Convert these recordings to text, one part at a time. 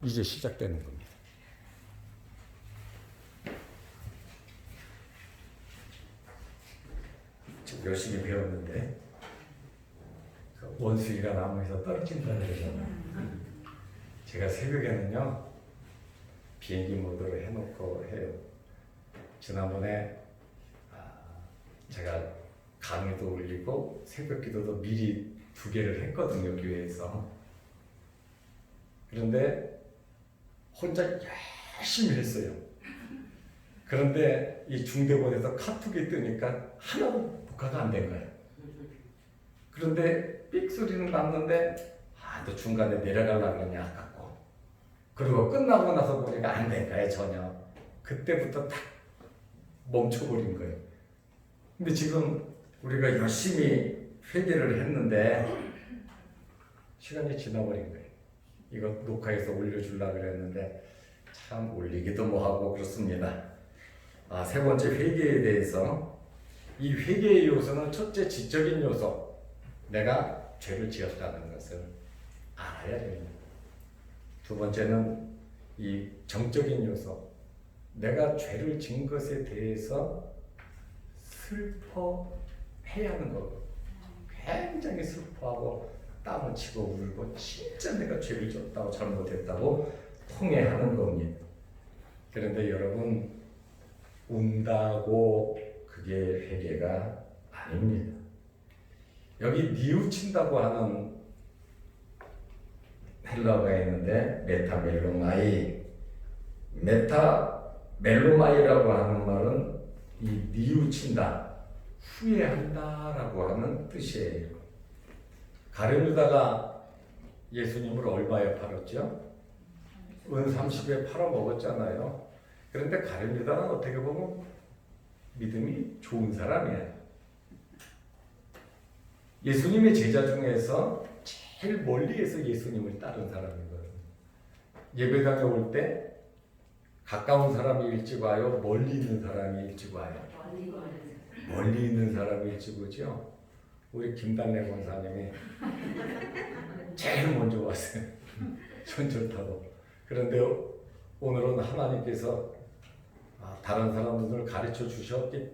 이제 시작되는 겁니다. 지금 열심히 배웠는데 원숭이가 나무에서 떨어진다는 거잖아요. 제가 새벽에는요 비행기 모드로 해놓고 해요. 지난번에 제가 강의도 올리고 새벽 기도도 미리 2개를 했거든요, 교회에서. 그런데 혼자 열심히 했어요. 그런데 이 중대본에서 카톡이 뜨니까 하나도 복화가 안 된 거예요. 그런데 삑 소리는 났는데 너 중간에 내려가려고 그러냐 아깝고, 그리고 끝나고 나서 보니까 안 된 거예요, 전혀. 그때부터 딱 멈춰버린 거예요. 근데 지금 우리가 열심히 회개를 했는데 시간이 지나버린 거예요. 이거 녹화해서 올려주려고 그랬는데 참 올리기도 뭐하고 그렇습니다. 세 번째, 회개에 대해서. 이 회개의 요소는 첫째, 지적인 요소. 내가 죄를 지었다는 것을 알아야 됩니다. 두 번째는 이 정적인 요소. 내가 죄를 지은 것에 대해서 슬퍼해야 하는 거고, 굉장히 슬퍼하고 땀을 치고 울고 진짜 내가 죄를 졌다고 잘못했다고 통회하는 겁니다. 그런데 여러분, 운다고 그게 회개가 아닙니다. 여기 뉘우친다고 하는 헬라어가 있는데 메타멜로마이라고 하는 말은 이 뉘우친다, 후회한다라고 하는 뜻이에요. 가룟유다가 예수님을 얼마에 팔았죠? 은 30에 팔아 먹었잖아요. 그런데 가룟유다는 어떻게 보면 믿음이 좋은 사람이에요. 예수님의 제자 중에서 제일 멀리에서 예수님을 따른 사람이거든요. 예배당에 올 때 가까운 사람이 일찍 와요? 멀리 있는 사람이 일찍 와요? 멀리 있는 사람이 일찍 오죠? 우리 김달래 권사님이 제일 먼저 왔어요. 전철 타고. 그런데 오늘은 하나님께서 다른 사람들을 가르쳐 주셨기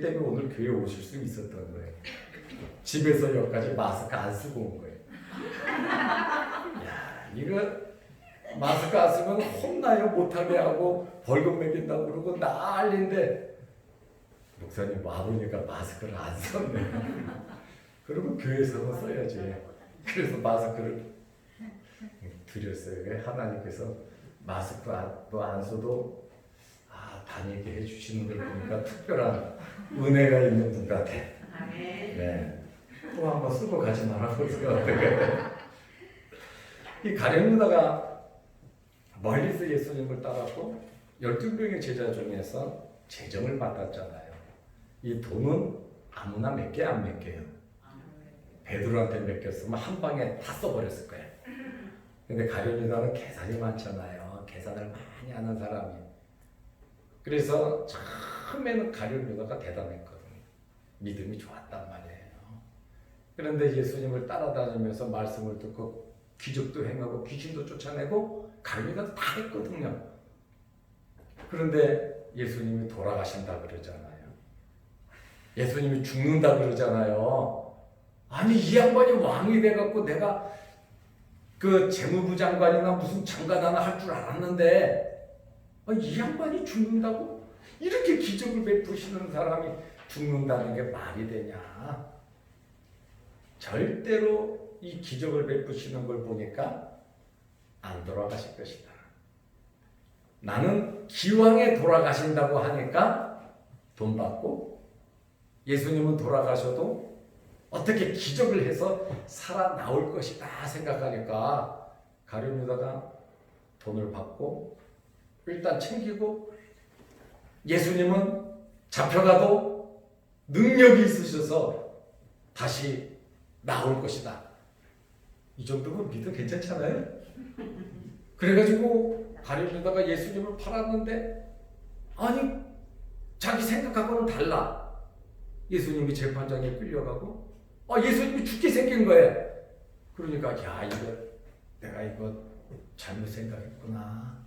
때문에 오늘 교회에 오실 수 있었던 거예요. 집에서 여기까지 마스크 안 쓰고 온 거예요. 야, 이거 마스크 안 쓰면 혼나요, 못하게 하고 벌금 매긴다고 그러고 난리인데, 목사님 와보니까 마스크를 안 썼네. 그러면 교회에서는 써야지. 그래서 마스크를 드렸어요. 하나님께서 마스크도 안 써도 다니게 해주시는 걸 보니까 특별한 은혜가 있는 분 같아. 네. 또 한번 쓰고 가지 말아보세요. 이 가룟유다가 멀리서 예수님을 따랐고 12명의 제자 중에서 재정을 맡았잖아요. 이 돈은 아무나 몇 개 안 맡겨요. 베드로한테 맡겼으면 한 방에 다 써버렸을 거예요. 근데 가룟유다는 계산이 많잖아요. 계산을 많이 하는 사람이. 그래서 처음에는 가룟유다가 대단했거든요. 믿음이 좋았단 말이에요. 그런데 예수님을 따라다니면서 말씀을 듣고 기적도 행하고 귀신도 쫓아내고 가룟유다도 다 했거든요. 그런데 예수님이 돌아가신다 그러잖아요. 예수님이 죽는다 그러잖아요. 아니, 이 양반이 왕이 돼갖고 내가 그 재무부 장관이나 무슨 장관 하나 할 줄 알았는데 이 양반이 죽는다고? 이렇게 기적을 베푸시는 사람이 죽는다는 게 말이 되냐? 절대로 이 기적을 베푸시는 걸 보니까 안 돌아가실 것이다. 나는 기왕에 돌아가신다고 하니까 돈 받고, 예수님은 돌아가셔도 어떻게 기적을 해서 살아나올 것이다 생각하니까 가룟유다가 돈을 받고 일단 챙기고, 예수님은 잡혀가도 능력이 있으셔서 다시 나올 것이다. 이 정도면 믿음 괜찮잖아요? 그래가지고 가룟유다가 예수님을 팔았는데, 아니 자기 생각하고는 달라. 예수님이 재판장에 끌려가고 예수님이 죽게 생긴 거예요. 그러니까 이거 내가 이거 잘못 생각했구나.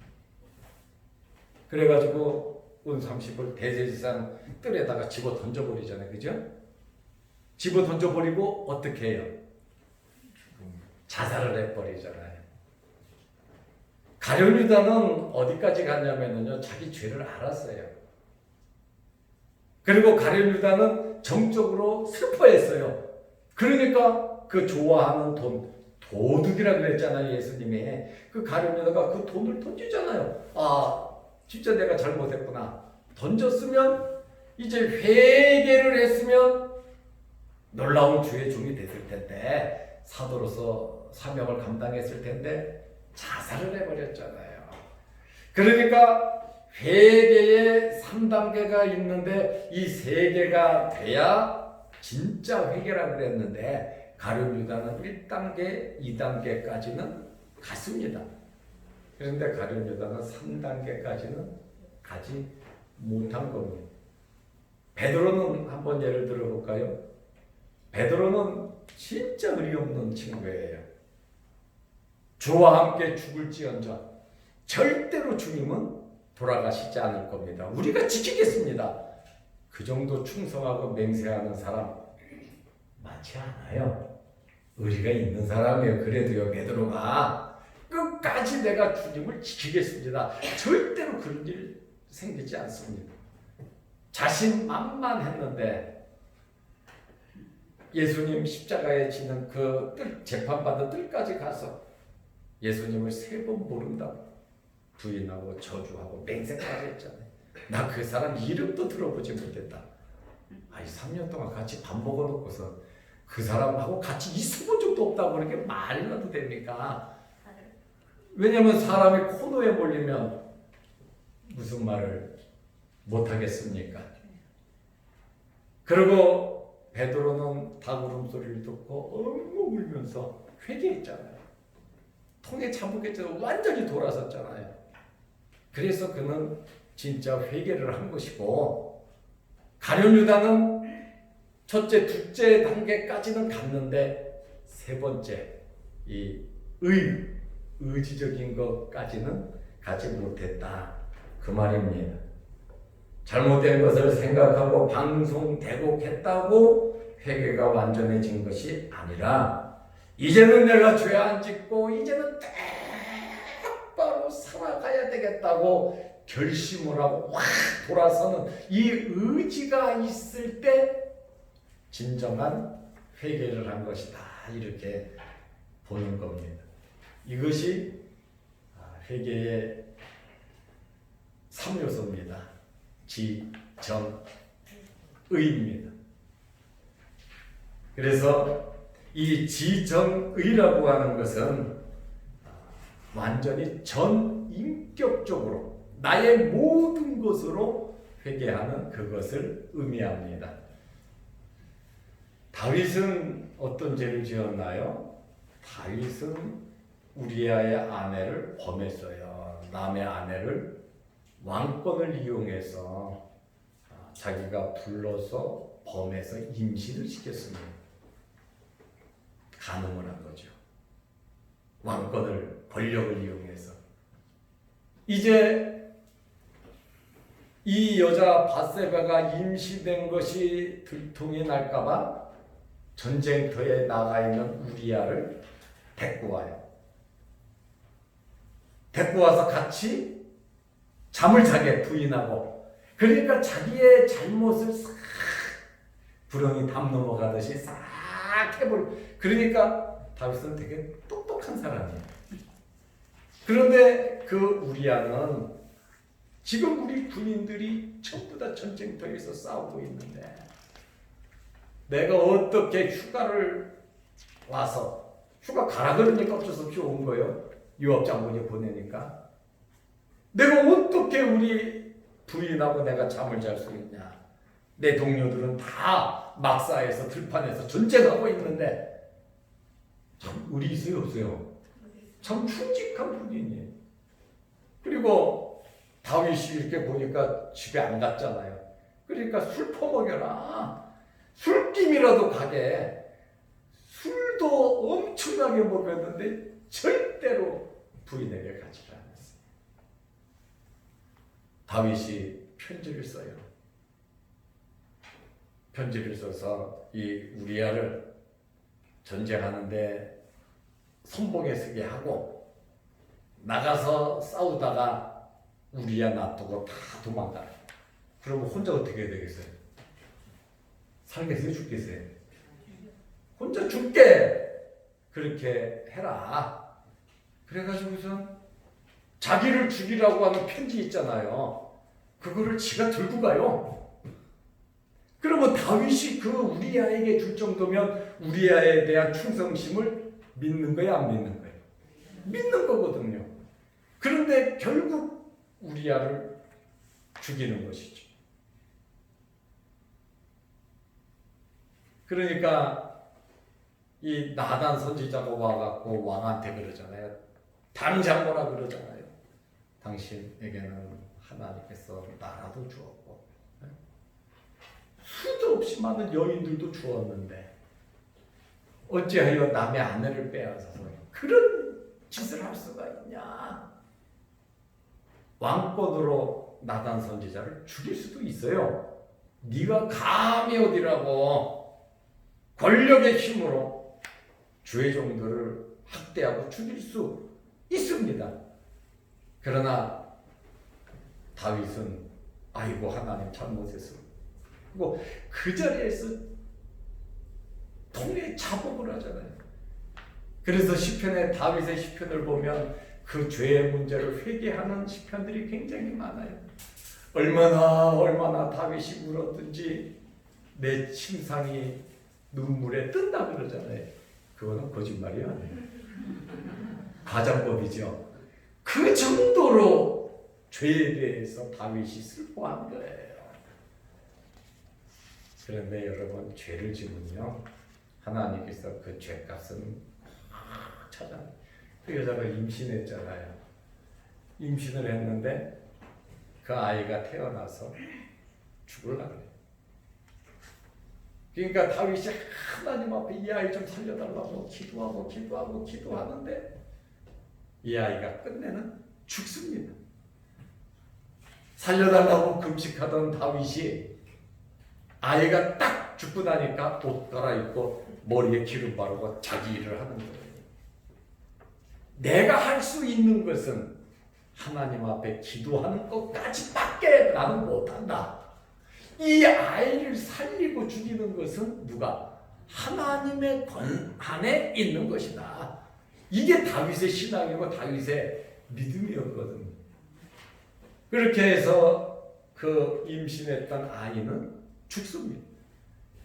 그래가지고 은 30을 대제사장 뜰에다가 집어 던져버리잖아요. 그죠? 집어 던져버리고 어떻게 해요? 자살을 해버리잖아요. 가룟 유다는 어디까지 갔냐면요, 자기 죄를 알았어요. 그리고 가룟 유다는 정적으로 슬퍼했어요. 그러니까 그 좋아하는 돈, 도둑이라 그랬잖아요, 예수님이. 그 가룟 유다가 그 돈을 던지잖아요. 아, 진짜 내가 잘못했구나. 던졌으면 이제 회개를 했으면 놀라운 주의 종이 됐을 텐데, 사도로서 사명을 감당했을 텐데 자살을 해버렸잖아요. 그러니까 회개에 3단계가 있는데 이 3개가 돼야 진짜 회개라고 그랬는데 가룟 유다는 1단계, 2단계까지는 갔습니다. 그런데 가룟 유다는 3단계까지는 가지 못한 겁니다. 베드로는 한번 예를 들어볼까요? 베드로는 진짜 의리 없는 친구예요. 주와 함께 죽을지언정 절대로 주님은 돌아가시지 않을 겁니다. 우리가 지키겠습니다. 그 정도 충성하고 맹세하는 사람 많지 않아요. 의리가 있는 사람이에요. 그래도요, 베드로가 끝까지 내가 주님을 지키겠습니다. 절대로 그런 일 생기지 않습니다. 자신만만했는데 예수님 십자가에 지는 그 뜰, 재판받은 뜰까지 가서 예수님을 3번 모른다고 부인하고 저주하고 맹세까지 했잖아요. 나 그 사람 이름도 들어보지 못했다. 아니 3년 동안 같이 밥 먹어놓고서 그 사람하고 같이 있어본 적도 없다고 그렇게 말이라도 됩니까? 왜냐하면 사람이 코너에 몰리면 무슨 말을 못하겠습니까? 그리고 베드로는 닭 울음소리를 듣고 엉엉 울면서 회개했잖아요. 통에 참으겠죠. 완전히 돌아섰잖아요. 그래서 그는 진짜 회개를 한 것이고 가룟 유다는 첫째, 둘째 단계까지는 갔는데 3번째 이 의지적인 것까지는 가지 못했다. 그 말입니다. 잘못된 것을 생각하고 방송대곡했다고 회개가 완전해진 것이 아니라 이제는 내가 죄 안 짓고 이제는 똑바로 살아가야 되겠다고 결심을 하고 확 돌아서는 이 의지가 있을 때 진정한 회개를 한 것이다. 이렇게 보는 겁니다. 이것이 회개의 3요소입니다. 지, 정, 의입니다. 그래서 이 지정의라고 하는 것은 완전히 전인격적으로 나의 모든 것으로 회개하는 그것을 의미합니다. 다윗은 어떤 죄를 지었나요? 다윗은 우리아의 아내를 범했어요. 남의 아내를 왕권을 이용해서 자기가 불러서 범해서 임신을 시켰습니다. 간음을 한 거죠. 왕권을, 권력을 이용해서. 이제 이 여자 밧세바가 임신된 것이 들통이 날까봐 전쟁터에 나가 있는 우리아를 데리고 와요. 데리고 와서 같이 잠을 자게 부인하고, 그러니까 자기의 잘못을 싹 구렁이 담 넘어가듯이 싹 해버리고, 그러니까 다윗은 되게 똑똑한 사람이에요. 그런데 그 우리아는 지금 우리 군인들이 전부 다 전쟁터에서 싸우고 있는데 내가 어떻게 휴가를 와서, 휴가 가라 그러니까 어쩔 수 없이 온 거예요. 유업 장군이 보내니까. 내가 어떻게 우리 부인하고 내가 잠을 잘 수 있냐. 내 동료들은 다 막사에서 들판에서 전쟁하고 있는데 참 의리 있어요, 없어요? 참 충직한 분이니. 그리고 다윗이 이렇게 보니까 집에 안 갔잖아요. 그러니까 술 퍼먹여라. 술김이라도 가게. 술도 엄청나게 먹였는데 절대로 부인에게 가지를 않았어요. 다윗이 편지를 써요. 편지를 써서 이 우리아를 전쟁하는데 선봉에 서게 하고 나가서 싸우다가 우리아 놔두고 다 도망가요. 그러면 혼자 어떻게 되겠어요? 살겠어요? 죽겠어요? 혼자 죽게 그렇게 해라. 그래가지고선 자기를 죽이라고 하는 편지 있잖아요. 그거를 지가 들고 가요. 그러면 다윗이 그 우리아에게 줄 정도면 우리아에 대한 충성심을 믿는 거야, 안 믿는 거예요? 믿는 거거든요. 그런데 결국 우리아를 죽이는 것이죠. 그러니까 이 나단 선지자가 와갖고 왕한테 그러잖아요. 당장 뭐라 그러잖아요. 당신에게는 하나님께서 나라도 주었고 수도 없이 많은 여인들도 주었는데 어찌하여 남의 아내를 빼앗아서 그런 짓을 할 수가 있냐. 왕권으로 나단 선지자를 죽일 수도 있어요. 네가 감히 어디라고 권력의 힘으로 주의 종들을 학대하고 죽일 수 있습니다. 그러나 다윗은 아이고 하나님 잘못했어. 그 자리에서 통에 자복을 하잖아요. 그래서 시편에 다윗의 시편을 보면 그 죄의 문제를 회개하는 시편들이 굉장히 많아요. 얼마나 다윗이 울었든지 내 침상이 눈물에 뜬다 그러잖아요. 그거는 거짓말이 아니에요. 가장법이죠. 그 정도로 죄에 대해서 다윗이 슬퍼한 거예요. 그런데 여러분 죄를 지면요 하나님께서 그 죄값은 찾아요. 그 여자가 임신했잖아요. 임신을 했는데 그 아이가 태어나서 죽으려고 그래요. 그러니까 다윗이 하나님 앞에 이 아이 좀 살려달라고 기도하는데 이 아이가 끝내는 죽습니다. 살려달라고 금식하던 다윗이 아이가 딱 죽고 나니까 옷 갈아입고 머리에 기름 바르고 자기 일을 하는 거예요. 내가 할 수 있는 것은 하나님 앞에 기도하는 것까지밖에 나는 못한다. 이 아이를 살리고 죽이는 것은 누가? 하나님의 권한에 있는 것이다. 이게 다윗의 신앙이고 다윗의 믿음이었거든요. 그렇게 해서 그 임신했던 아이는 죽습니다.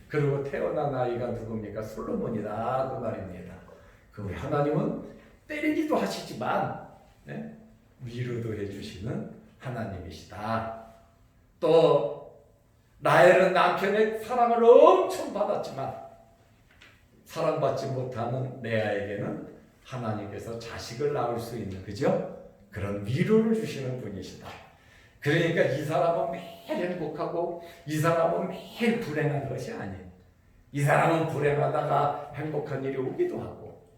그리고 태어난 아이가 누굽니까? 솔로몬이다 그 말입니다. 그 하나님은 때리기도 하시지만 위로도 해주시는 하나님이시다. 또 라헬은 남편의 사랑을 엄청 받았지만 사랑받지 못하는 레아에게는 하나님께서 자식을 낳을 수 있는 그죠? 그런 위로를 주시는 분이시다. 그러니까 이 사람은 매일 행복하고 이 사람은 매일 불행한 것이 아니에요. 이 사람은 불행하다가 행복한 일이 오기도 하고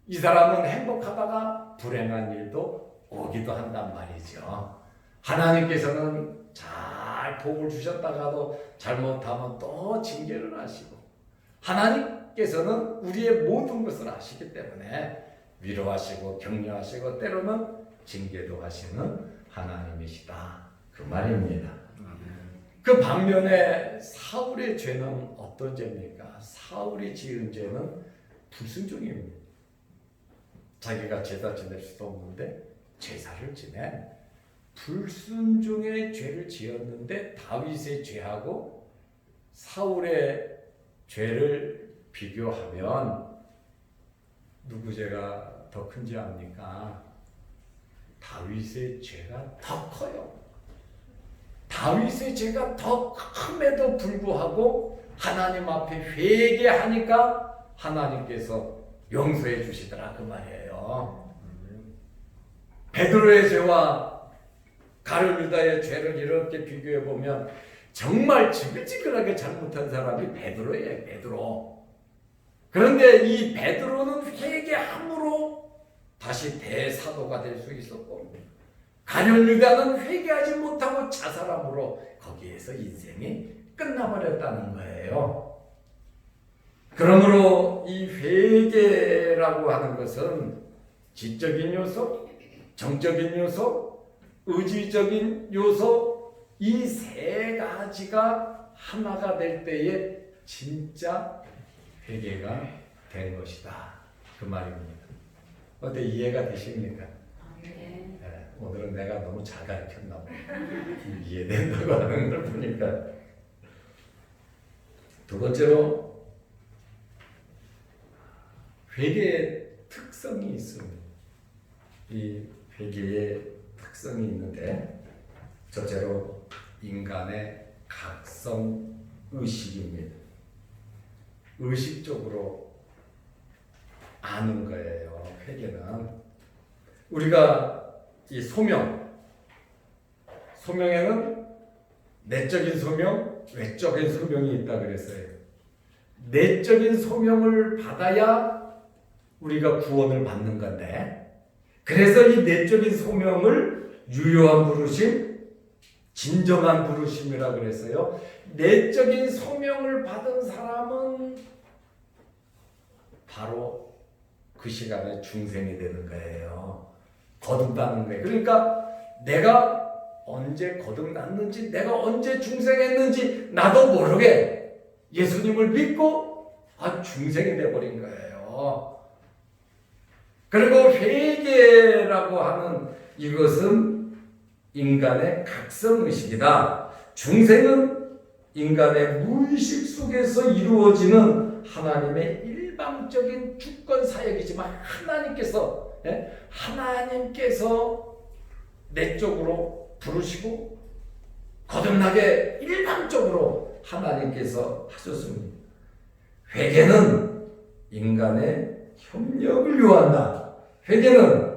이 사람은 행복하다가 불행한 일도 오기도 한단 말이죠. 하나님께서는 잘 복을 주셨다가도 잘못하면 또 징계를 하시고 하나님께서는 우리의 모든 것을 아시기 때문에 위로하시고 격려하시고 때로는 징계도 하시는 하나님이시다. 그 말입니다. 그 반면에 사울의 죄는 어떤 죄입니까? 사울이 지은 죄는 불순종입니다. 자기가 제사 지낼 수도 없는데 제사를 지내 불순종의 죄를 지었는데 다윗의 죄하고 사울의 죄를 비교하면 누구 죄가 더 큰지 압니까? 다윗의 죄가 더 커요. 다윗의 죄가 더 큼에도 불구하고 하나님 앞에 회개하니까 하나님께서 용서해 주시더라 그 말이에요. 베드로의 죄와 가룟유다의 죄를 이렇게 비교해 보면 정말 지글지글하게 잘못한 사람이 베드로예요. 베드로. 그런데 이 베드로는 회개함으로 다시 대사도가 될 수 있었고, 가룟 유다는 회개하지 못하고 자살함으로 거기에서 인생이 끝나버렸다는 거예요. 그러므로 이 회개라고 하는 것은 지적인 요소, 정적인 요소, 의지적인 요소, 이 세 가지가 하나가 될 때에 진짜 회개가 된 것이다. 그 말입니다. 어때, 이해가 되십니까? 네. 오늘은 내가 너무 잘 가르쳤나 봐. 이해된다고 하는 걸 보니까. 두 번째로, 회개의 특성이 있습니다. 이 회개의 특성이 있는데, 첫째로 인간의 각성 의식입니다. 의식적으로 아는 거예요. 회개는 우리가 이 소명에는 내적인 소명, 외적인 소명이 있다 그랬어요. 내적인 소명을 받아야 우리가 구원을 받는 건데, 그래서 이 내적인 소명을 유효한 부르심, 진정한 부르심이라 그랬어요. 내적인 소명을 받은 사람은 바로 그 시간에 중생이 되는 거예요. 거듭나는 거예요. 그러니까 내가 언제 거듭났는지, 내가 언제 중생했는지 나도 모르게 예수님을 믿고 중생이 되어버린 거예요. 그리고 회개라고 하는 이것은 인간의 각성의식이다. 중생은 인간의 무의식 속에서 이루어지는 하나님의 일방적인 주권 사역이지만 하나님께서 내적으로 부르시고 거듭나게 일방적으로 하나님께서 하셨습니다. 회개는 인간의 협력을 요한다. 회개는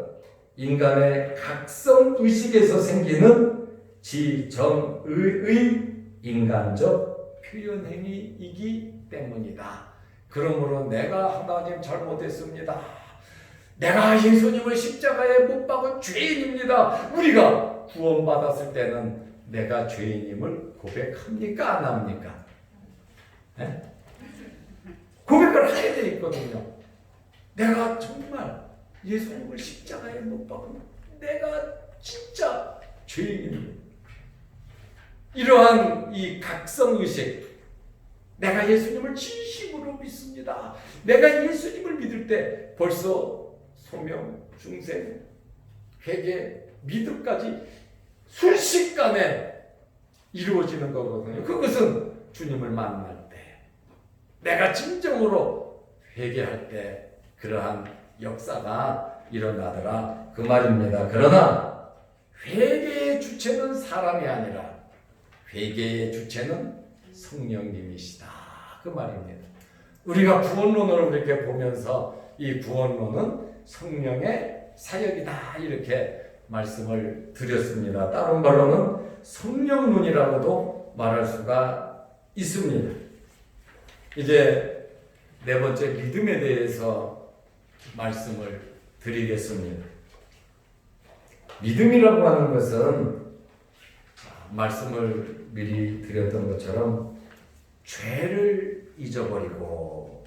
인간의 각성의식에서 생기는 지정의의 인간적 표현행위이기 때문이다. 그러므로 내가 하나님 잘못했습니다. 내가 예수님을 십자가에 못 박은 죄인입니다. 우리가 구원받았을 때는 내가 죄인임을 고백합니까? 안 합니까? 네? 고백을 해야 되거든요. 내가 정말 예수님을 십자가에 못 박은 내가 진짜 죄인입니다. 이러한 이 각성의식, 내가 예수님을 진심으로 믿습니다. 내가 예수님을 믿을 때 벌써 소명, 중생, 회개, 믿음까지 순식간에 이루어지는 거거든요. 그것은 주님을 만날 때, 내가 진정으로 회개할 때 그러한 역사가 일어나더라 그 말입니다. 그러나 회개의 주체는 사람이 아니라 회개의 주체는 성령님이시다 그 말입니다. 우리가 구원론을 이렇게 보면서 이 구원론은 성령의 사역이다 이렇게 말씀을 드렸습니다. 다른 말로는 성령론이라고도 말할 수가 있습니다. 이제 네 번째 믿음에 대해서 말씀을 드리겠습니다. 믿음이라고 하는 것은 말씀을 미리 드렸던 것처럼 죄를 잊어버리고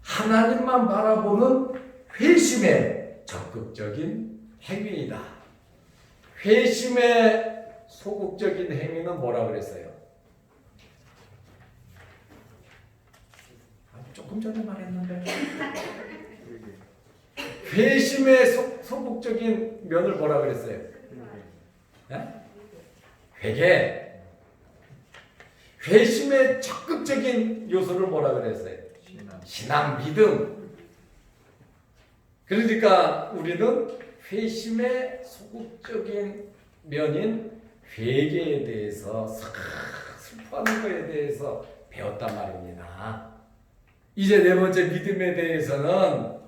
하나님만 바라보는 회심의 적극적인 행위이다. 회심의 소극적인 행위는 뭐라 그랬어요? 조금 전에 말했는데 회심의 소극적인 면을 뭐라 그랬어요? 네? 회개. 회심의 적극적인 요소를 뭐라 그랬어요? 신앙, 믿음. 그러니까 우리는 회심의 소극적인 면인 회개에 대해서 슬퍼하는 것에 대해서 배웠단 말입니다. 이제 네 번째 믿음에 대해서는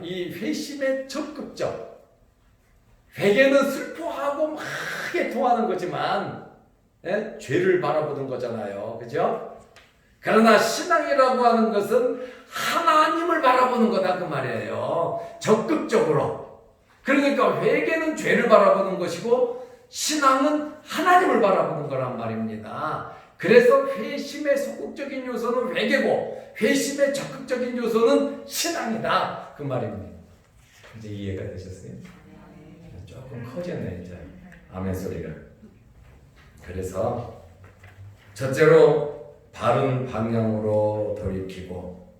이 회심의 적극적, 회개는 슬퍼하고 막 통하는 거지만 죄를 바라보는 거잖아요. 그죠? 그러나 신앙이라고 하는 것은 하나님을 바라보는 거다 그 말이에요. 적극적으로. 그러니까 회개는 죄를 바라보는 것이고 신앙은 하나님을 바라보는 거란 말입니다. 그래서 회심의 소극적인 요소는 회개고 회심의 적극적인 요소는 신앙이다 그 말입니다. 이제 이해가 되셨어요? 조금 커졌네 이제 아멘 소리가. 그래서 첫째로 바른 방향으로 돌이키고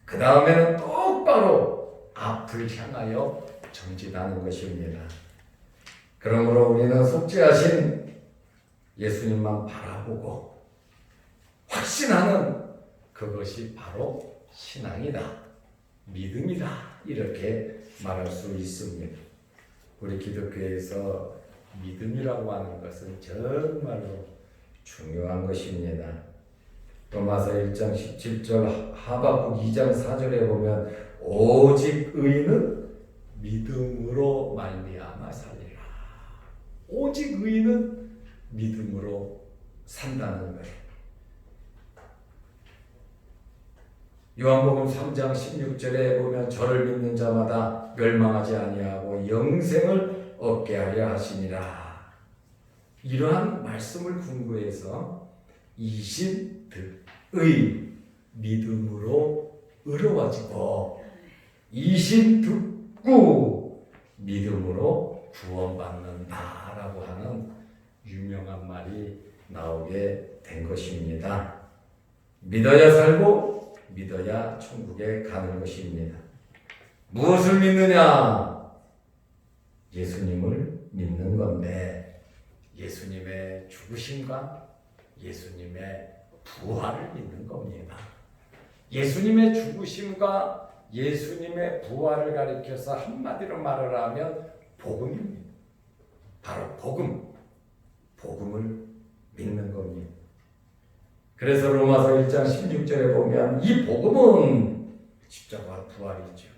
그 다음에는 똑바로 앞을 향하여 전진하는 것입니다. 그러므로 우리는 속죄하신 예수님만 바라보고 확신하는 그것이 바로 신앙이다, 믿음이다 이렇게 말할 수 있습니다. 우리 기독교에서 믿음이라고 하는 것은 정말로 중요한 것입니다. 로마서 1장 17절 하박국 2장 4절에 보면 오직 의인은 믿음으로 말미암아 살리라. 오직 의인은 믿음으로 산다는 거예요. 요한복음 3장 16절에 보면 저를 믿는 자마다 멸망하지 아니하고 영생을 얻게 하려 하시니라. 이러한 말씀을 궁구해서 이신 믿음으로 의로워지고 이신 듣고 믿음으로 구원받는다라고 하는 유명한 말이 나오게 된 것입니다. 믿어야 살고 믿어야 천국에 가는 것입니다. 무엇을 믿느냐? 예수님을 믿는 건데 예수님의 죽으심과 예수님의 부활을 믿는 겁니다. 예수님의 죽으심과 예수님의 부활을 가리켜서 한마디로 말을 하면 복음입니다. 바로 복음을 믿는 겁니다. 그래서 로마서 1장 16절에 보면 이 복음은 십자가와 부활이죠.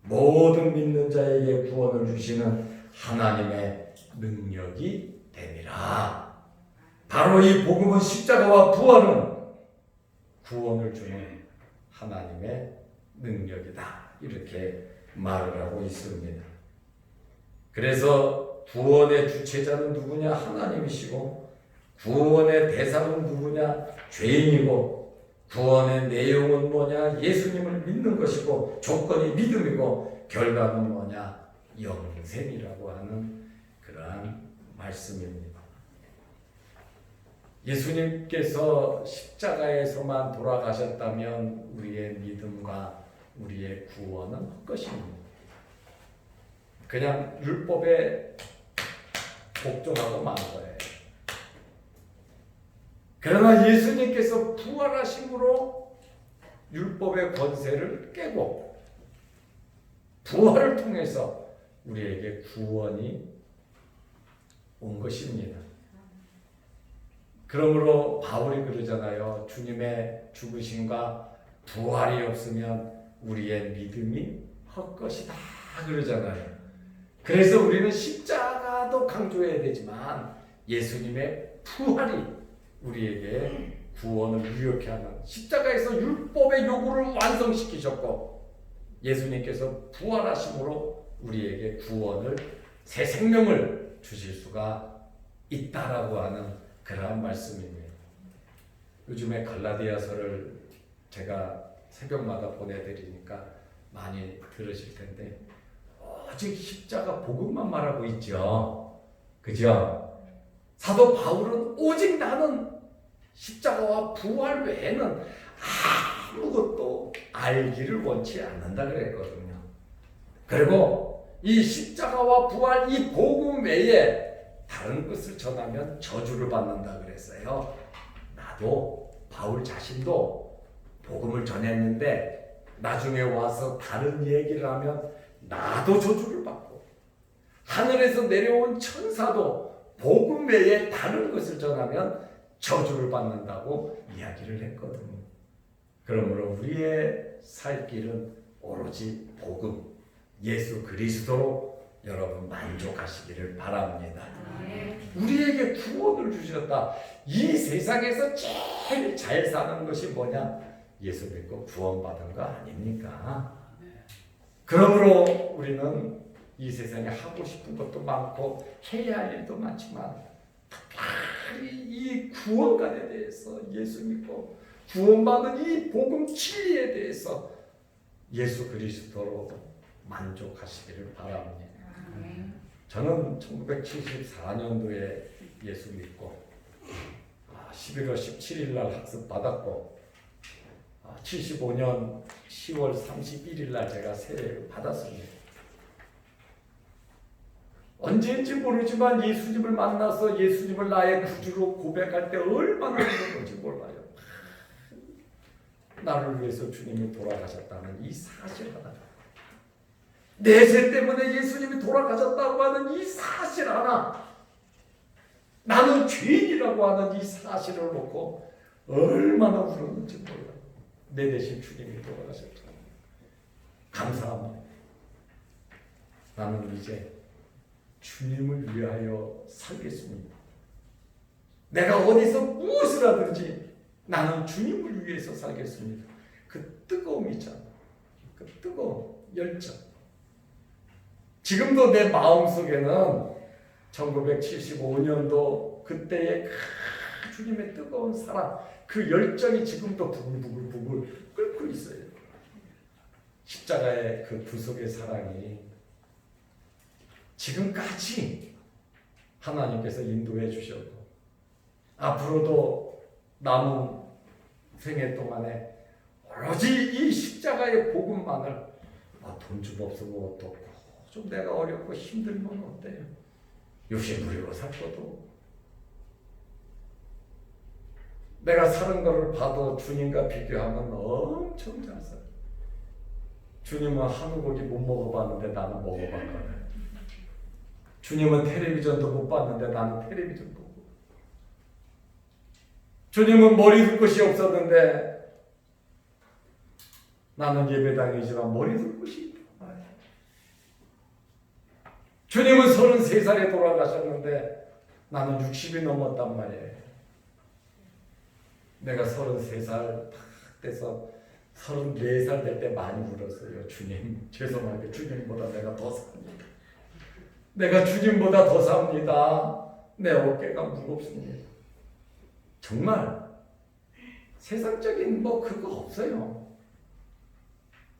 모든 믿는 자에게 구원을 주시는 하나님의 능력이 됨이라. 바로 이 복음은 십자가와 부활은 구원을 주는 하나님의 능력이다. 이렇게 말을 하고 있습니다. 그래서 구원의 주체자는 누구냐? 하나님이시고 구원의 대상은 누구냐? 죄인이고 구원의 내용은 뭐냐? 예수님을 믿는 것이고 조건이 믿음이고 결과는 뭐냐? 영생이라고 하는 그러한 말씀입니다. 예수님께서 십자가에서만 돌아가셨다면 우리의 믿음과 우리의 구원은 헛것입니다. 그냥 율법에 복종하고 만 거예요. 그러나 예수님께서 부활하심으로 율법의 권세를 깨고 부활을 통해서 우리에게 구원이 온 것입니다. 그러므로 바울이 그러잖아요. 주님의 죽으심과 부활이 없으면 우리의 믿음이 헛것이다 그러잖아요. 그래서 우리는 십자가도 강조해야 되지만 예수님의 부활이 우리에게 구원을 유력케 하는, 십자가에서 율법의 요구를 완성시키셨고 예수님께서 부활하심으로 우리에게 구원을, 새 생명을 주실 수가 있다라고 하는 그러한 말씀입니다. 요즘에 갈라디아서를 제가 새벽마다 보내드리니까 많이 들으실 텐데 오직 십자가 복음만 말하고 있죠. 그죠? 사도 바울은 오직 나는 십자가와 부활 외에는 아무것도 알기를 원치 않는다 그랬거든요. 그리고 이 십자가와 부활 이 복음 외에 다른 것을 전하면 저주를 받는다 그랬어요. 나도 바울 자신도 복음을 전했는데 나중에 와서 다른 얘기를 하면 나도 저주를 받고 하늘에서 내려온 천사도 복음 외에 다른 것을 전하면 저주를 받는다고 이야기를 했거든요. 그러므로 우리의 살 길은 오로지 복음, 예수 그리스도로 여러분 만족하시기를 바랍니다. 우리에게 구원을 주셨다. 이 세상에서 제일 잘 사는 것이 뭐냐? 예수 믿고 구원받은 거 아닙니까? 그러므로 우리는 이 세상에 하고 싶은 것도 많고 해야 할 일도 많지만 특별히 이 구원관에 대해서 예수 믿고 구원받은 이 복음 진리에 대해서 예수 그리스도로 만족하시기를 바랍니다. 저는 1974년도에 예수 믿고 11월 17일 날 학습 받았고 75년 10월 31일 날 제가 세례를 받았습니다. 언제인지 모르지만 예수님을 만나서 예수님을 나의 구주로 고백할 때 얼마나 기쁜지 몰라요. 나를 위해서 주님이 돌아가셨다는 이 사실 하나, 내 죄 때문에 예수님이 돌아가셨다고 하는 이 사실 하나, 나는 죄인이라고 하는 이 사실을 놓고 얼마나 울었는지 몰라요. 내 대신 주님이 돌아가셨죠. 감사합니다. 나는 이제 주님을 위하여 살겠습니다. 내가 어디서 무엇을 하든지 나는 주님을 위해서 살겠습니다. 그 뜨거움 있잖아. 그 뜨거움, 열정. 지금도 내 마음속에는 1975년도 그때의 그 주님의 뜨거운 사랑, 그 열정이 지금도 부글부글 끓고 있어요. 십자가의 그 구속의 사랑이 지금까지 하나님께서 인도해 주셨고 앞으로도 남은 생애 동안에 오로지 이 십자가의 복음만을 돈 좀 없으면 어떻고 좀 내가 어렵고 힘들면 어때요? 욕심 부리고 살 것도 내가 사는 것을 봐도 주님과 비교하면 엄청 잘 살아요. 주님은 한우 고기 못 먹어봤는데 나는 먹어봤거든. 주님은 텔레비전도 못 봤는데 나는 텔레비전 보고. 주님은 머리 둘 곳이 없었는데 나는 예배당이지만 머리 둘 곳이 있다. 주님은 33살에 돌아가셨는데 나는 60이 넘었단 말이에요. 내가 33살 딱 돼서 34살 될 때 많이 울었어요. 주님, 죄송하게 주님보다 내가 더 삽니다. 내가 주님보다 더 삽니다. 내 어깨가 무겁습니다. 정말 세상적인 그거 없어요.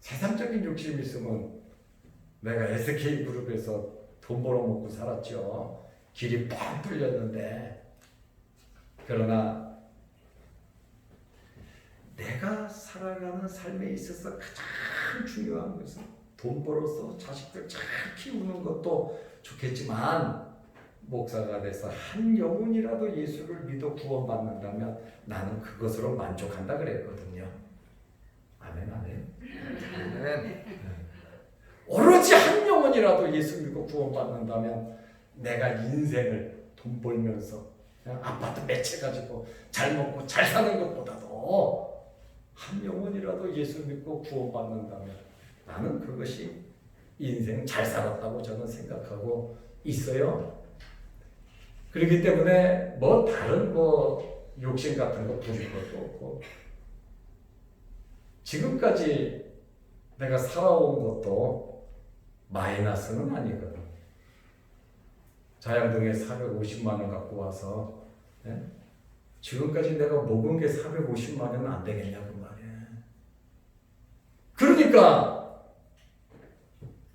세상적인 욕심 있으면 내가 SK그룹에서 돈 벌어먹고 살았죠. 길이 뻥 뚫렸는데. 그러나 내가 살아가는 삶에 있어서 가장 중요한 것은 돈 벌어서 자식들 잘 키우는 것도 좋겠지만 목사가 돼서 한 영혼이라도 예수를 믿어 구원받는다면 나는 그것으로 만족한다 그랬거든요. 아멘, 아멘. 아멘. 오로지 한 영혼이라도 예수 믿고 구원받는다면 내가 인생을 돈 벌면서 그냥 아파트 몇 채 가지고 잘 먹고 잘 사는 것보다도 한 영혼이라도 예수 믿고 구원받는다면 나는 그것이 인생 잘 살았다고 저는 생각하고 있어요. 그렇기 때문에 다른 욕심 같은 거 부릴 것도 없고 지금까지 내가 살아온 것도 마이너스는 아니거든. 자양동에 450만 원 갖고 와서 지금까지 내가 먹은 게 450만 원은 안 되겠냐고 말이야. 그러니까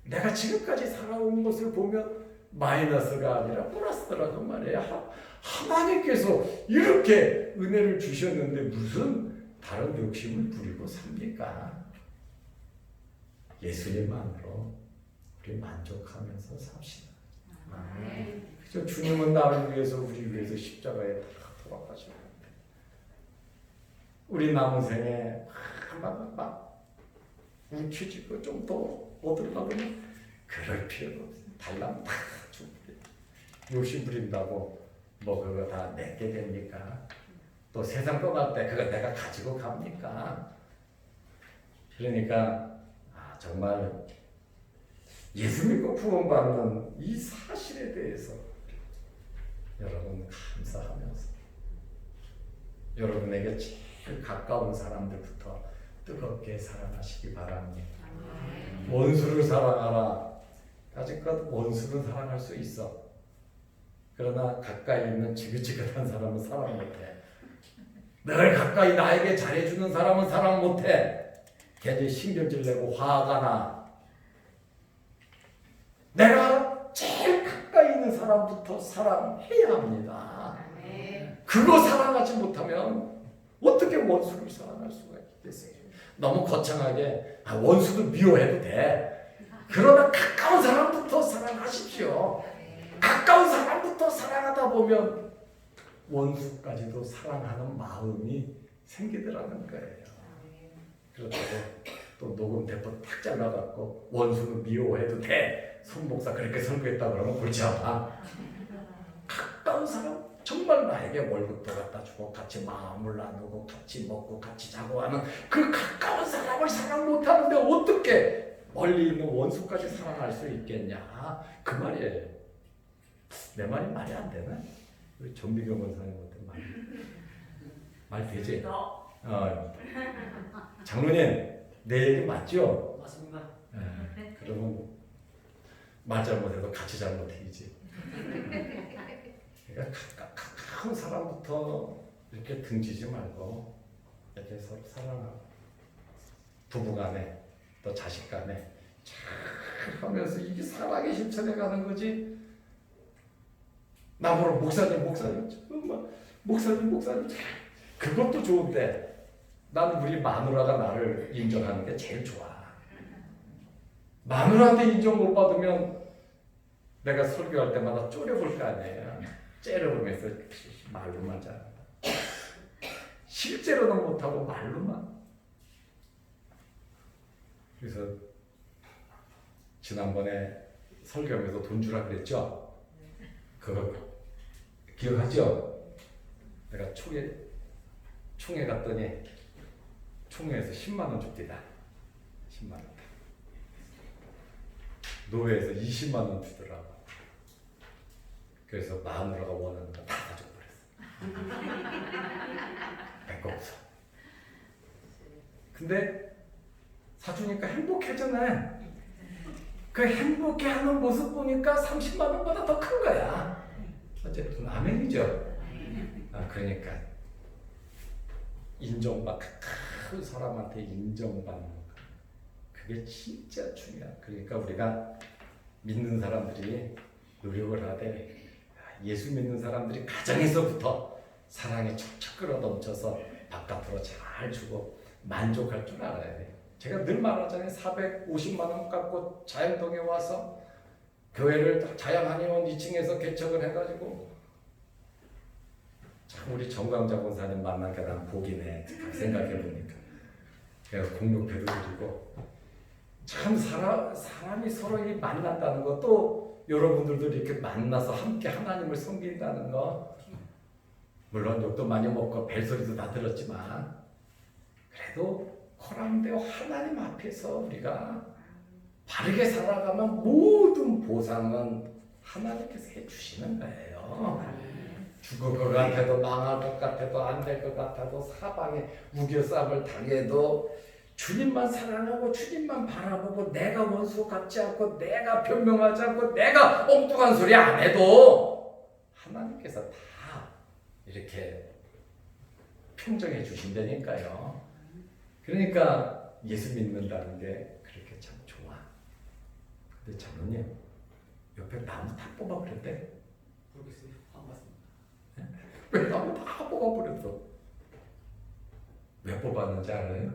내가 지금까지 살아온 것을 보면 마이너스가 아니라 플러스더라고 말이야. 하나님께서 이렇게 은혜를 주셨는데 무슨 다른 욕심을 부리고 삽니까? 예수님만으로 우리 만족하면서 삽시다. 그죠? 주님은 나를 위해서 우리 위해서 십자가에 다 돌아가셨는데 우리 남은 생에 막 움켜쥐고 좀 더 얻으려고 그럴 필요가 없어요. 달라면 다 주고 욕심 부린다고 그거 다 내게 됩니까? 또 세상 떠날 때 그거 내가 가지고 갑니까? 그러니까 정말 예수 믿고 구원받는 이 사실에 대해서 여러분 감사하면서 여러분에게 제일 가까운 사람들부터 뜨겁게 사랑하시기 바랍니다. 원수를 사랑하라. 아직까지 원수를 사랑할 수 있어. 그러나 가까이 있는 지긋지긋한 사람은 사랑 못해. 늘 가까이 나에게 잘해주는 사람은 사랑 못해. 걔들 신경질 내고 화가 나. 내가 제일 가까이 있는 사람부터 사랑해야 합니다. 그거 사랑하지 못하면 어떻게 원수를 사랑할 수가 있겠어요? 너무 거창하게 원수도 미워해도 돼. 그러나 가까운 사람부터 사랑하십시오. 가까운 사람부터 사랑하다 보면 원수까지도 사랑하는 마음이 생기더라는 거예요. 그렇다고 또 녹음 대포 탁 잘라갖고 원수는 미워해도 돼. 손 목사 그렇게 선거했다 그러면 골치 아파. 가까운 사람 정말 나에게 월급도 갖다 주고 같이 마음을 나누고 같이 먹고 같이 자고 하는 그 가까운 사람을 사랑 못하는데 어떻게 멀리 있는 원수까지 사랑할 수 있겠냐 그 말이에요. 내 말이 안 되나? 우리 정비경 원사님한테 말 되지? 장로님 내 얘기 맞죠? 맞습니다. 그러면 말 잘못해도 같이 잘못해야지. 그러니까 가까운 사람부터 이렇게 등지지 말고 이렇게 서로 사랑하고 부부간에 또 자식간에 잘 하면서 이게 사랑의 실천해 가는 거지. 나보러 목사님 그것도 좋은데 난 우리 마누라가 나를 인정하는 게 제일 좋아. 마누라한테 인정 못 받으면 내가 설교할 때마다 쪼려볼 거 아니에요. 째려보면서 말로만 잘한다. 실제로는 못하고 말로만. 그래서 지난번에 설교하면서 돈 주라 그랬죠? 그거 기억하죠? 내가 총회 갔더니 총회에서 10만 원 줍디다. 10만 원. 노회에서 20만 원 주더라고. 그래서 마누라가 원하는 거 다 가져버렸어. 내 거 없어. 근데 사주니까 행복해졌네. 그 행복해하는 모습 보니까 30만 원보다 더 큰 거야. 어쨌든 아멘이죠. 그러니까 큰 사람한테 인정받는 거. 그게 진짜 중요해. 그러니까 우리가 믿는 사람들이 노력을 하되 예수 믿는 사람들이 가정에서부터 사랑에 척척 끌어넘쳐서 바깥으로 잘 주고 만족할 줄 알아야 돼. 제가 늘 말하잖아요. 450만 원 갖고 자양동에 와서 교회를 자양한의원 2층에서 개척을 해가지고 참 우리 정광자 권사님 만난 게 난 복이네. 생각해보니까 제가 공동회도 드리고 참 사람이 서로 만난다는 것도 여러분들도 이렇게 만나서 함께 하나님을 섬긴다는 거 물론 욕도 많이 먹고 벨소리도 다 들었지만 그래도 코랑대오 하나님 앞에서 우리가 바르게 살아가면 모든 보상은 하나님께서 해주시는 거예요. 죽을 것 같아도 망할 것 같아도 안 될 것 같아도 사방에 우겨싸움을 당해도 주님만 사랑하고 주님만 바라보고 내가 원수 같지 않고 내가 변명하지 않고 내가 엉뚱한 소리 안 해도 하나님께서 다 이렇게 평정해 주신다니까요. 그러니까 예수 믿는다는 게 그렇게 참 좋아. 근데 장로님 옆에 나무 다 뽑아버렸대. 모르겠습니다. 안 봤습니다. 왜 나무 다 뽑아버렸어? 왜 뽑았는지 알아요?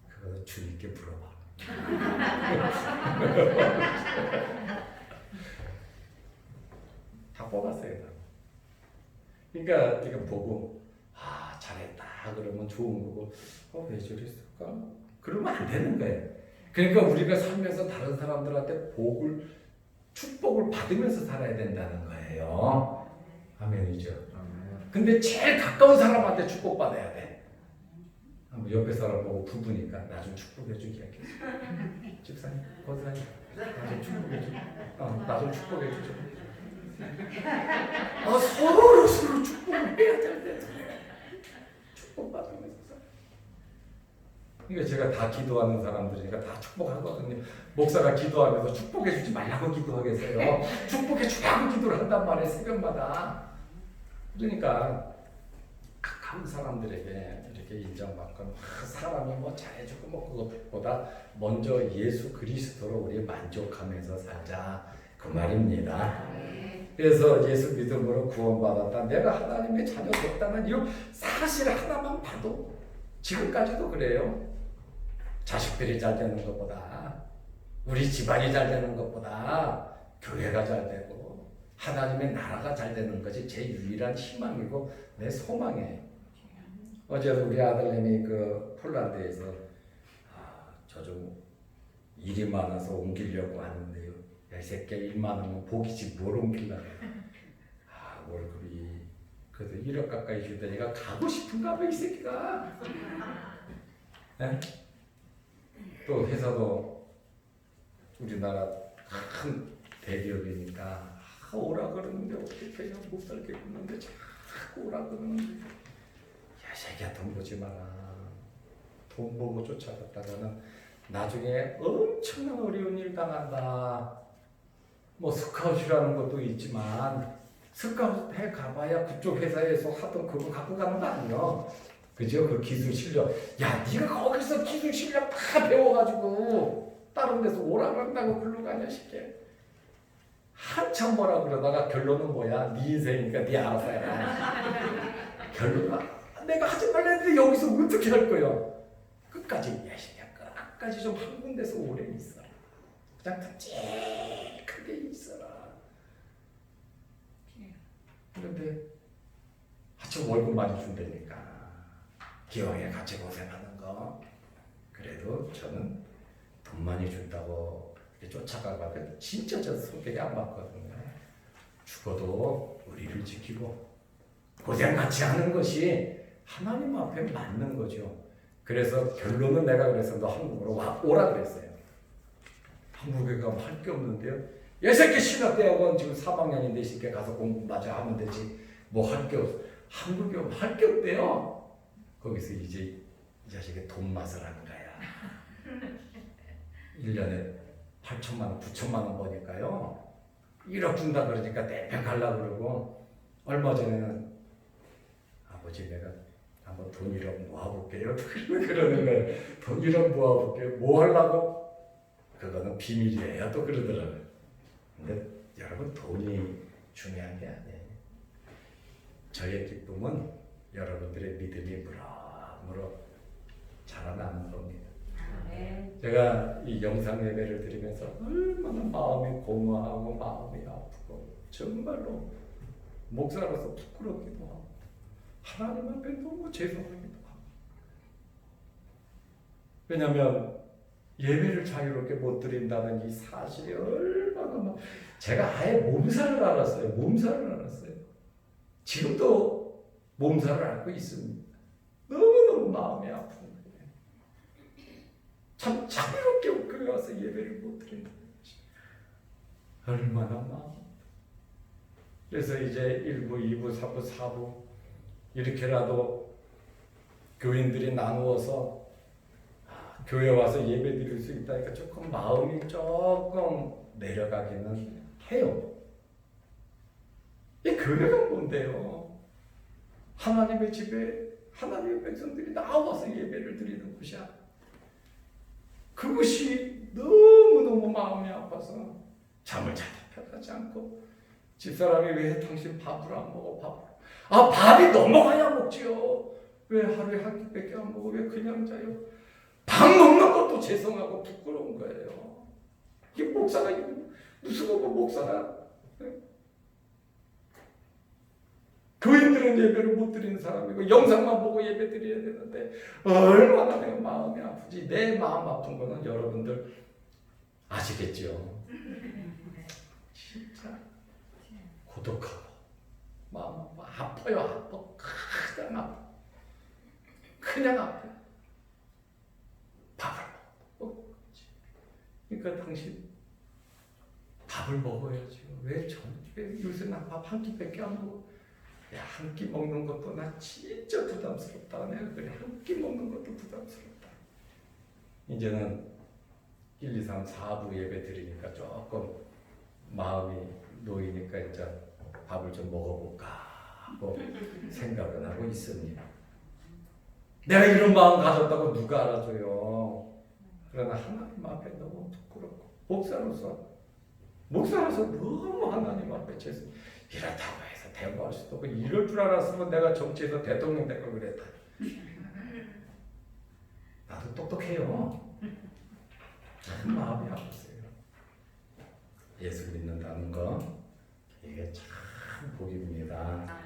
그거 주님께 물어봐. 다 뽑았어요. 그러니까 이거 보고 잘했다 그러면 좋은 거고 왜 저랬을까? 그러면 안 되는 거예요. 그러니까 우리가 살면서 다른 사람들한테 축복을 받으면서 살아야 된다는 거예요. 아멘이죠. 근데 제일 가까운 사람한테 축복받아야 돼. 옆에 사람 보고 부부니까 나 좀 축복해주기 하겠어. 집사님, 권사님, 나 좀 축복해줘. 나 좀 축복해주죠. 서로 축복을 해야 될 때 축복받으면서 살아. 이게 제가 다 기도하는 사람들이니까 다 축복하거든요. 목사가 기도하면서 축복해 주지 말라고 기도하겠어요. 축복해 주라고 기도를 한단 말이에요. 새벽마다. 그러니까 각한 사람들에게 이렇게 인정받고 사람이 뭐 잘해주고 뭐 그것보다 먼저 예수 그리스도로 우리 만족하면서 살자 그 말입니다. 그래서 예수 믿음으로 구원받았다. 내가 하나님의 자녀 됐다는 이 사실 하나만 봐도 지금까지도 그래요. 자식들이 잘 되는 것보다 우리 집안이 잘 되는 것보다 교회가 잘 되고 하나님의 나라가 잘 되는 것이 제 유일한 희망이고 내 소망이에요. 어제 우리 아들님이 그 폴란드에서 저 좀 일이 많아서 옮기려고 하는데요. 야, 이 새끼야 일 많으면 복이지 뭘 옮기려고. 월급이 그래도 1억 가까이 주더니가 가고 싶은가 봐 이 새끼가. 네? 또 회사도 우리나라 큰 대기업이니까 오라 그러는데 어떻게 그냥 못 살겠는데 자꾸 오라 그러는데 야 새끼야 돈 보지 마라. 돈 보고 쫓아갔다가는 나중에 엄청난 어려운 일 당한다. 뭐 스카웃이라는 것도 있지만 스카웃 해 가봐야 그쪽 회사에서 하던 그거 갖고 가는 거 아니에요. 그죠? 그 기술 실력. 야, 네가 거기서 기술 실력 다 배워가지고 다른 데서 오라 그런다고 글로 가냐 싶게. 한참 뭐라 그러다가 결론은 뭐야? 네 인생이니까 네 알아서 해라. 결론은 내가 하지 말라 했는데 여기서 어떻게 할 거야? 끝까지 야시야 끝까지 좀 한 군데서 오래 있어라. 그냥 끔찍하게 있어라. 그런데 하여튼 월급 많이 준다니까 기왕에 같이 고생하는 거 그래도 저는 돈 많이 준다고 쫓아가면 진짜 저 성격이 안 맞거든요. 죽어도 우리를 지키고 고생 같이 하는 것이 하나님 앞에 맞는 거죠. 그래서 결론은 내가 그래서 너 한국으로 오라 그랬어요. 한국에 가면 할 게 없는데요. 이 새끼 신학대학원 지금 3학년인데 이 새끼 가서 공부 마저 하면 되지 뭐 할 게 없어. 한국에 오면 할 게 없대요. 거기서 이제 이 자식이 돈 맛을 하는 거야. 1년에 8천만 원, 9천만 원 버니까요. 1억 준다 그러니까 내팽 가려고 그러고 얼마 전에는 아버지 내가 한번 돈 1억 모아볼게요. 그러는 거예요. 돈 1억 모아볼게요. 뭐 하려고? 그거는 비밀이에요. 또 그러더라고요. 근데 여러분 돈이 중요한 게 아니에요. 저의 기쁨은 여러분들의 믿음이 무럭무럭 자라나는 겁니다. 제가 이 영상 예배를 드리면서 얼마나 마음이 공허하고 마음이 아프고 정말로 목사로서 부끄럽기도 하고 하나님 앞에 너무 죄송하기도 하고 왜냐하면 예배를 자유롭게 못 드린다는 이 사실이 얼마나 막 제가 아예 몸살을 알았어요. 몸살을 알았어요. 지금도 몸살을 앓고 있습니다. 너무너무 마음이 아픈 거예요. 참 자유롭게 교회 와서 예배를 못 드린다는 것이 얼마나 마음. 그래서 이제 1부, 2부, 3부, 4부 이렇게라도 교인들이 나누어서 교회 와서 예배 드릴 수 있다니까 조금 마음이 조금 내려가기는 해요. 이 교회가 뭔데요? 하나님의 집에 하나님의 백성들이 나와서 예배를 드리는 곳이야. 그것이 너무너무 마음이 아파서 잠을 잘 편하지 않고 집사람이 왜 당신 밥을 안 먹어? 밥이 넘어가야 먹지요. 왜 하루에 한 끼밖에 안 먹어? 왜 그냥 자요? 밥 먹는 것도 죄송하고 부끄러운 거예요. 이 목사가 무슨 목사가 교인들은 예배를 못 드리는 사람이고 영상만 보고 예배 드려야 되는데 얼마나 내가 마음이 아프지. 내 마음 아픈 거는 여러분들 아시겠죠. 진짜 고독하고 마음 아파요. 아파. 그냥 아파. 그냥 아파. 밥을 먹고 그러니까 당신 밥을 먹어야죠. 왜 요새 나 밥 한 끼밖에 안 먹어? 야, 한 끼 먹는 것도 나 진짜 부담스럽다. 내가 그래 한 끼 먹는 것도 부담스럽다. 이제는 1, 2, 3, 4부 예배 드리니까 조금 마음이 놓이니까 이제 밥을 좀 먹어볼까 하고 생각은 하고 있습니다. 내가 이런 마음 가졌다고 누가 알아줘요. 그러나 하나님 앞에 너무 부끄럽고 목사로서 너무 하나님 앞에 죄송. 이렇다고 해서 대모할 수도 없고 이럴 줄 알았으면 내가 정치에서 대통령 될 걸 그랬다. 나도 똑똑해요. 참 마음이 아팠어요. 예수 믿는다는 거 이게 참